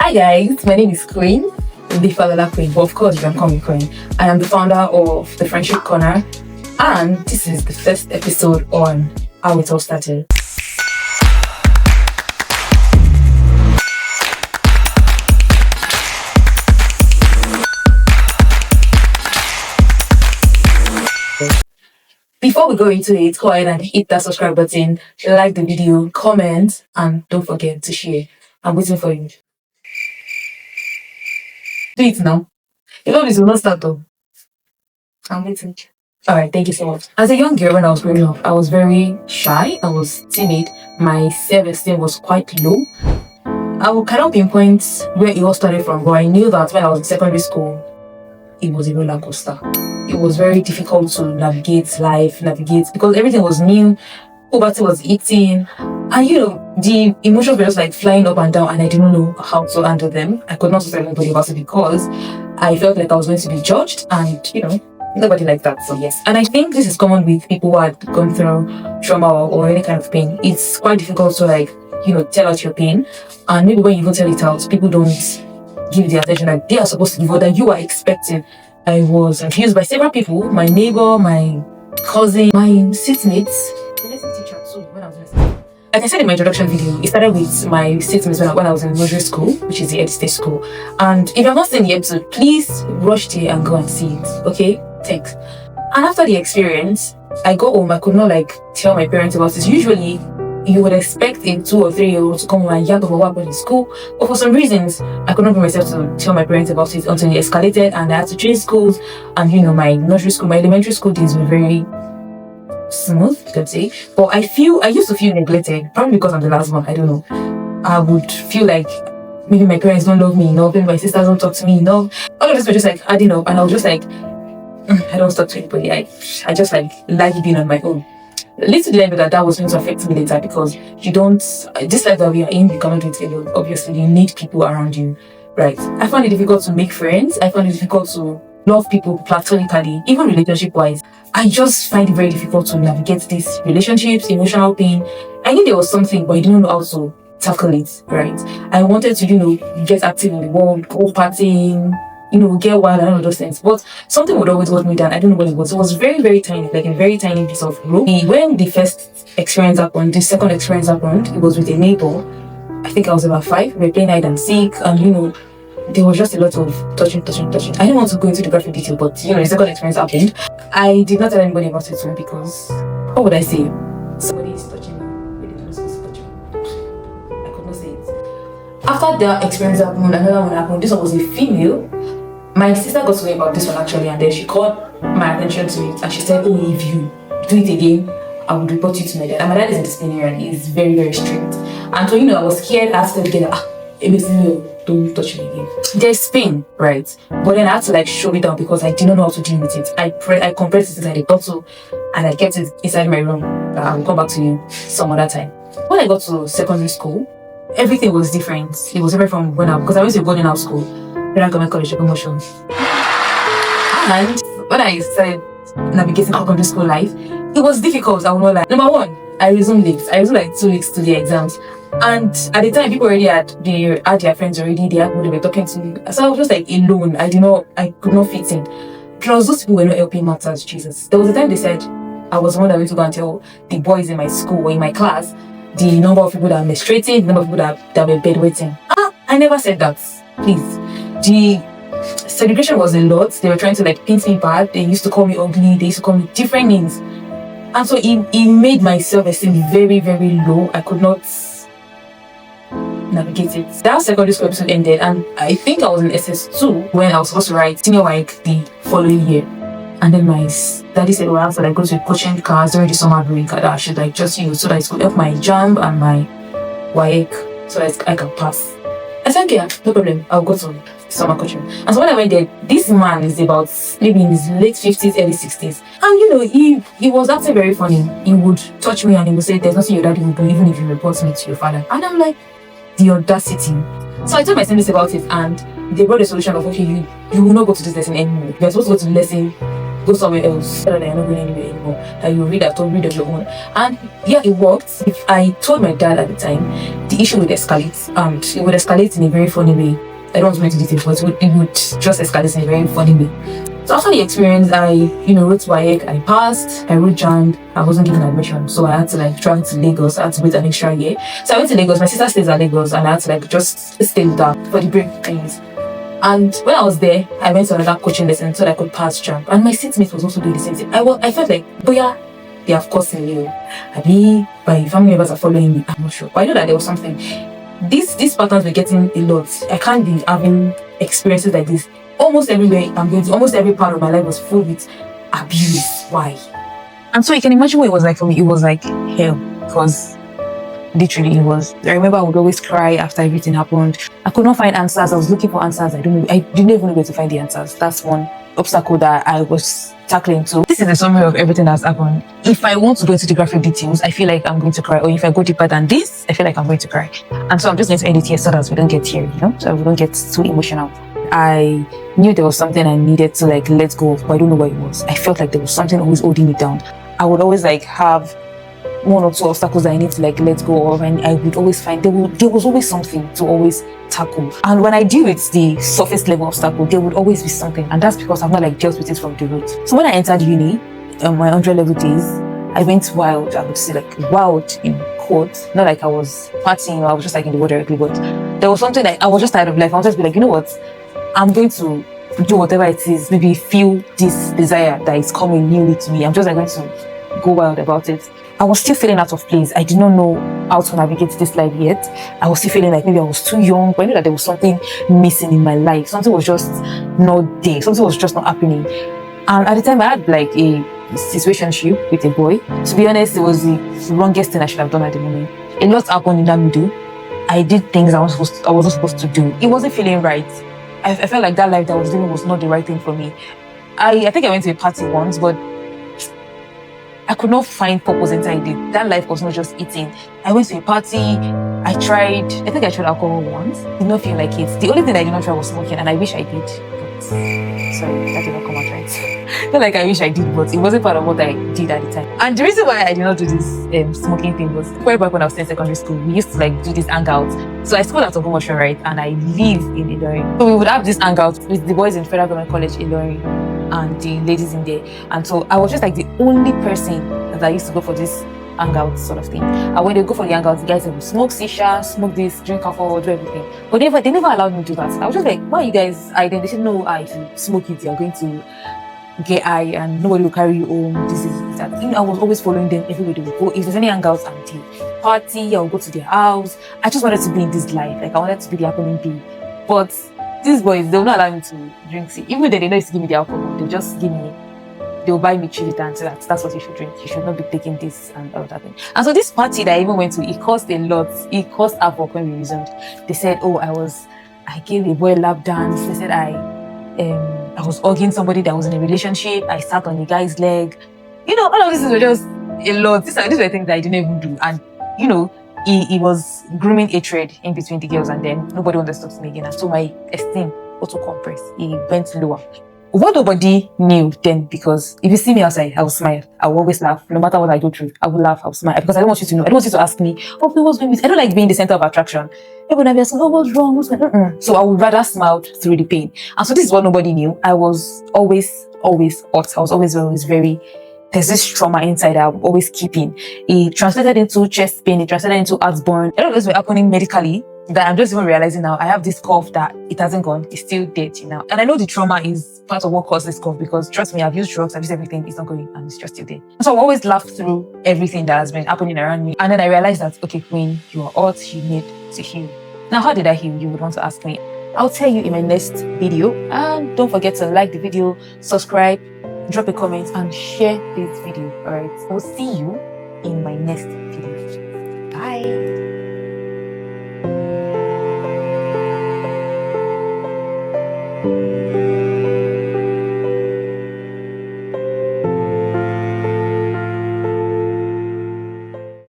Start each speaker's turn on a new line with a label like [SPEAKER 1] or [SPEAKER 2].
[SPEAKER 1] Hi guys, my name is Queen, the Falala Queen, but of course you can call me Queen. I am the founder of the Friendship Corner, and this is the first episode on how it all started. Before we go into it, go ahead and hit that subscribe button, like the video, comment, and don't forget to share. I'm waiting for you. Do it now. You know this will not start though. I'm waiting. Alright, thank you so much. As a young girl, when I was growing up, I was very shy. I was timid. My self-esteem was quite low. I cannot pinpoint where it all started from, but I knew that when I was in secondary school, it was a roller coaster. It was very difficult to navigate life, because everything was new. Poverty was eating, and the emotions were just like flying up and down, and I didn't know how to handle them. I could not tell anybody about it because I felt like I was going to be judged, and nobody liked that. So yes, and I think this is common with people who had gone through trauma or any kind of pain. It's quite difficult to tell out your pain, and maybe when you don't tell it out, people don't give the attention that they are supposed to give or that you are expecting. I was abused by several people: my neighbor, my cousin, my seatmates. Like I said in my introduction video, it started with my seatmates when I was in nursery school, which is the Ed State school. And if you have not seen the episode, please rush there and go and see it. Okay? Thanks. And after the experience, I go home. I could not tell my parents about it. Usually, you would expect a 2 or 3 year old to come home and yell over what happened in school. But for some reasons, I could not bring myself to tell my parents about it until it escalated and I had to change schools. And my nursery school, my elementary school days were very smooth, you could say. But I used to feel neglected, probably because I'm the last one. I don't know. I would feel like maybe my parents don't love me enough, maybe my sisters don't talk to me enough. All of this were just adding up, and I was just I don't talk to anybody. I just like being on my own. Little did I know that was going to affect me later, because this life that we are in, you cannot do it alone. Obviously, you need people around you, right? I found it difficult to make friends. I found it difficult to love people platonically, even relationship-wise. I just find it very difficult to navigate these relationships, emotional pain. I knew there was something, but I didn't know how to tackle it, right? I wanted to, get active in the world, go partying, get wild and all those things. But something would always hold me down. I don't know what it was. It was very, very tiny, like a very tiny piece of rope. When the first experience happened, the second experience happened, it was with a neighbor. I think I was about 5. We were playing hide and seek, and there was just a lot of touching. I didn't want to go into the graphic detail, but the second experience happened. I did not tell anybody about it too, because what would I say? Somebody is touching me. Maybe they're not supposed to touch me. I could not say it. After that experience happened, another one happened. This one was a female. My sister got to know about this one actually, and then she called my attention to it, and she said, "Oh, if you do it again, I would report you to my dad." And my dad is a disciplinarian. He's very, very strict. And so I was scared. I asked her again, it makes me don't touch me again. There's pain, right? But then I had to show it down, because I didn't know how to deal with it. I compressed it inside a bottle, and I kept it inside my room. I'll come back to you some other time. When I got to secondary school, everything was different. It was different from because I went to a boarding house school, Federal Government College of Promotion. And when I started navigating secondary school life, it was difficult. I will not lie. Number one, I resumed late. I resumed 2 weeks to the exams. And at the time, people already had their friends already. They had who they were talking to. So I was just alone. I could not fit in. Plus, those people were not helping matters. Jesus. There was a time they said I was the one that went to go and tell the boys in my school or in my class the number of people that are menstruating, the number of people that were bedwetting. I never said that. Please. The segregation was a lot. They were trying to paint me bad. They used to call me ugly. They used to call me different names. And so it made my self-esteem very, very low. I could not navigate it. That secondary school episode ended, and I think I was in SS2 when I was supposed to write senior WAEC the following year. And then my daddy said, well, after I go to a coaching class during the summer break, that I should just so that it could help my JAMB and my WAEC, so that I can pass. I said, okay, no problem, I'll go to summer coaching. And so when I went there, this man is about maybe in his late 50s, early 60s. And he was acting very funny. He would touch me and he would say, there's nothing your daddy will do, even if you report me to your father. And I'm like, the audacity. So I told my siblings about it, and they brought a solution of, okay, you will not go to this lesson anymore. You're supposed to go to the lesson, go somewhere else. That you're not going anywhere anymore. That you read on your own. And yeah, it worked. If I told my dad at the time, the issue would escalate, and it would escalate in a very funny way. I don't want to go into details, but it would just escalate in a very funny way. So after the experience, I, wrote WAEC, I passed, I wrote JAMB, I wasn't given admission. So I had to like travel to Lagos, I had to wait an extra year. So I went to Lagos, my sister stays at Lagos, and I had to like just stay with her for the break things. And when I was there, I went to another coaching lesson so that I could pass JAMB. And my seatmate was also doing the same thing. I felt like, boya, they have caused me. Abi, my family members are following me. I'm not sure. But I know that there was something. These patterns were getting a lot. I can't be having experiences like this. Almost everywhere I'm going to, almost every part of my life was full with abuse. Why? And so you can imagine what it was like for me. It was like hell. Because literally it was. I remember I would always cry after everything happened. I could not find answers. I was looking for answers. I didn't even know where to find the answers. That's one obstacle that I was tackling. So this is a summary of everything that's happened. If I want to go into the graphic details, I feel like I'm going to cry. Or if I go deeper than this, I feel like I'm going to cry. And so I'm just going to end it here so that we don't get here, so we don't get too emotional. I knew there was something I needed to like let go of, but I don't know what it was. I felt like there was something always holding me down. I would always like have one or two obstacles that I need to like let go of, and I would always find there was always something to always tackle. And when I deal with the surface level obstacle, there would always be something, and that's because I've not like dealt with it from the root. So when I entered uni, my 100 level days, I went wild. I would say like wild in quotes, not like I was partying or I was just like in the water directly, but there was something like I was just tired of life. I wanted to be like, you know what, I'm going to do whatever it is, maybe feel this desire that is coming newly to me. I'm just like going to go wild about it. I was still feeling out of place. I did not know how to navigate this life yet. I was still feeling like maybe I was too young, but I knew that there was something missing in my life. Something was just not there. Something was just not happening. And at the time, I had like a situationship with a boy. To be honest, it was the wrongest thing I should have done at the moment. A lot happened in that middle. I did things I wasn't supposed to do. It wasn't feeling right. I felt like that life that I was living was not the right thing for me. I think I went to a party once, but I could not find purpose inside it. That life was not just eating. I went to a party, I think I tried alcohol once. Did not feel like it. The only thing I did not try was smoking, and I wish I did. But sorry, that did not come out right. Not like I wish I did, but it wasn't part of what I did at the time. And the reason why I did not do this smoking thing was way back when I was in secondary school, we used to like do these hangouts. So I schooled at Ogumosho, right? And I live in Ilorin. So we would have this hangouts with the boys in Federal Government College Ilorin and the ladies in there. And so I was just like the only person that I used to go for this hangout sort of thing. And when they go for the hangouts, the guys would smoke shisha, smoke this, drink alcohol, do everything. But they never allowed me to do that. I was just like, why are you guys hiding? They said, no, if you smoke it, you're going to get high and nobody will carry you home. This is that. I was always following them everywhere they would go. If there's any hangouts and the party, I would go to their house. I just wanted to be in this life. Like I wanted to be the happening bee. But these boys, they will not allow me to drink tea. Even though they know it's to give me the alcohol, they'll buy me chili and say that's what you should drink. You should not be taking this and all that thing. And so this party that I even went to, it cost a lot. It cost half when we resumed. They said, oh, I gave a boy a lap dance. They said I was hugging somebody that was in a relationship. I sat on the guy's leg. All of this were just a lot. These were things that I didn't even do. And, he was grooming hatred in between the girls, and then nobody understood me again. And so my esteem also compressed. It went lower. What nobody knew then, because if you see me outside, I will smile. I will always laugh. No matter what I go through, I will laugh, I will smile. Because I don't want you to know. I don't want you to ask me, oh, what's going on? I don't like being the center of attraction. Everyone will be asking, oh, what's wrong? What's going on? So I would rather smile through the pain. And so this is what nobody knew. I was always hot. I was always very, there's this trauma inside I'm always keeping. It translated into chest pain. It translated into heartburn. A lot of those were happening medically. That I'm just even realizing now, I have this cough that it hasn't gone, it's still there now. And I know the trauma is part of what caused this cough, because trust me, I've used drugs, I've used everything, it's not going, and it's just still there. So I always laugh through everything that has been happening around me. And then I realized that, okay, Queen, you are hot, you need to heal. Now, how did I heal? You would want to ask me. I'll tell you in my next video. And don't forget to like the video, subscribe, drop a comment, and share this video. Alright, I'll see you in my next video. Bye. Thank you.